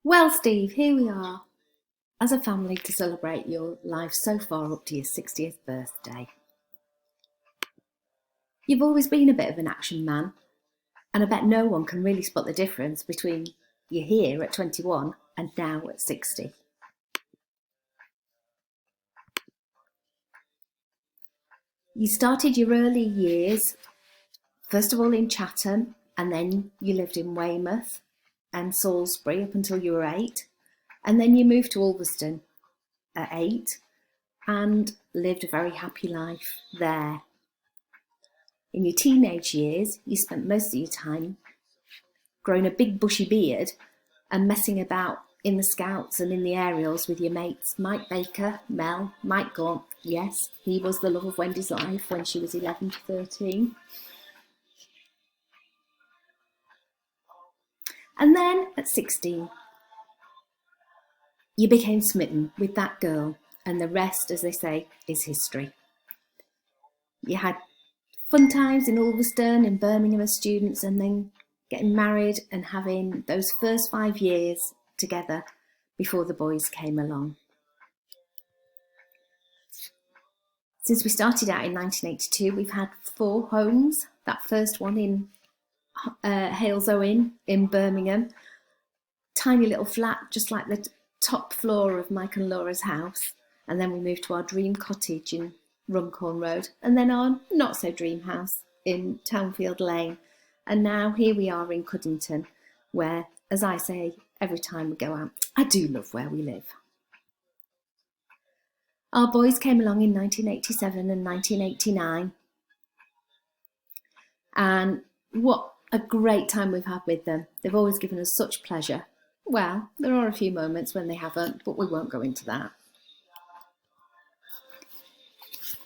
Well, Steve, here we are as a family to celebrate your life so far up to your 60th birthday. You've always been a bit of an action man, and I bet no one can really spot the difference between you here at 21 and now at 60. You started your early years, first of all in Chatham, and then you lived in Weymouth and Salisbury up until you were 8, and then you moved to Ulverston at 8 and lived a very happy life there. In your teenage years, you spent most of your time growing a big bushy beard and messing about in the Scouts and in the aerials with your mates Mike Baker, Mel, Mike Gaunt. Yes, he was the love of Wendy's life when she was 11 to 13. And then at 16, you became smitten with that girl, and the rest, as they say, is history. You had fun times in Ulverston, in Birmingham as students, and then getting married and having those first 5 years together before the boys came along. Since we started out in 1982, we've had 4 homes. That first one in Halesowen in Birmingham, tiny little flat, just like the top floor of Mike and Laura's house. And then we moved to our dream cottage in Runcorn Road, and then our not so dream house in Townfield Lane. And now here we are in Cuddington, where, as I say every time we go out, I do love where we live. Our boys came along in 1987 and 1989, and what a great time we've had with them. They've always given us such pleasure. Well, there are a few moments when they haven't, but we won't go into that.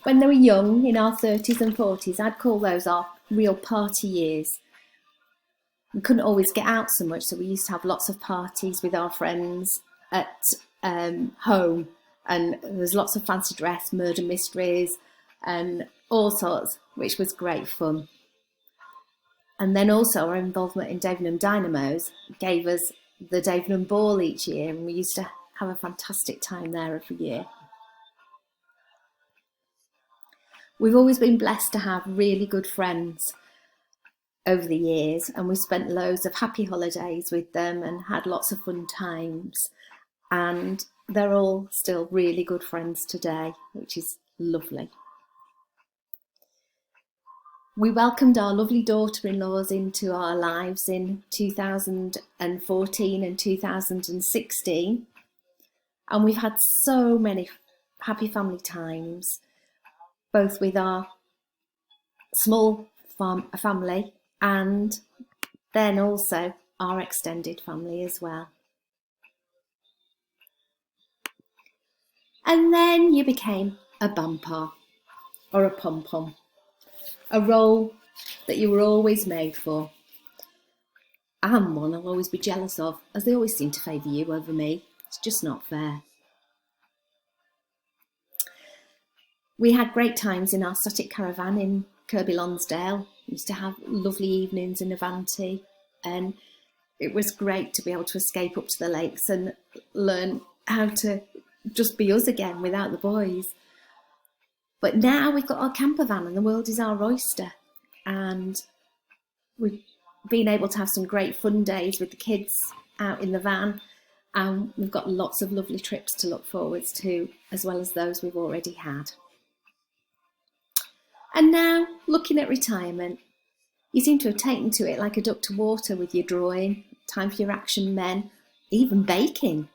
When they were young, in our 30s and 40s, I'd call those our real party years. We couldn't always get out so much, so we used to have lots of parties with our friends at home, and there was lots of fancy dress, murder mysteries, and all sorts, which was great fun. And then also our involvement in Davenham Dynamos gave us the Davenham Ball each year, and we used to have a fantastic time there every year. We've always been blessed to have really good friends over the years, and we spent loads of happy holidays with them and had lots of fun times, and they're all still really good friends today, which is lovely. We welcomed our lovely daughter-in-laws into our lives in 2014 and 2016, and we've had so many happy family times, both with our small family and then also our extended family as well. And then you became a bampa or a pom-pom, a role that you were always made for, and one I'll always be jealous of, as they always seem to favour you over me. It's just not fair. We had great times in our static caravan in Kirby Lonsdale. We used to have lovely evenings in Avanti, and it was great to be able to escape up to the lakes and learn how to just be us again without the boys. But now we've got our camper van and the world is our oyster, and we've been able to have some great fun days with the kids out in the van, and we've got lots of lovely trips to look forwards to, as well as those we've already had. And now, looking at retirement, you seem to have taken to it like a duck to water with your drawing, time for your action men, even baking.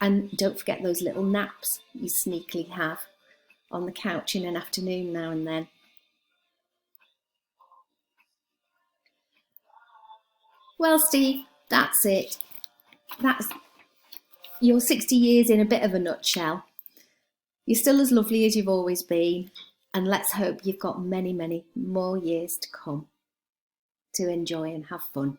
And don't forget those little naps you sneakily have on the couch in an afternoon now and then. Well, Steve, that's it. That's your 60 years in a bit of a nutshell. You're still as lovely as you've always been, and let's hope you've got many, many more years to come to enjoy and have fun.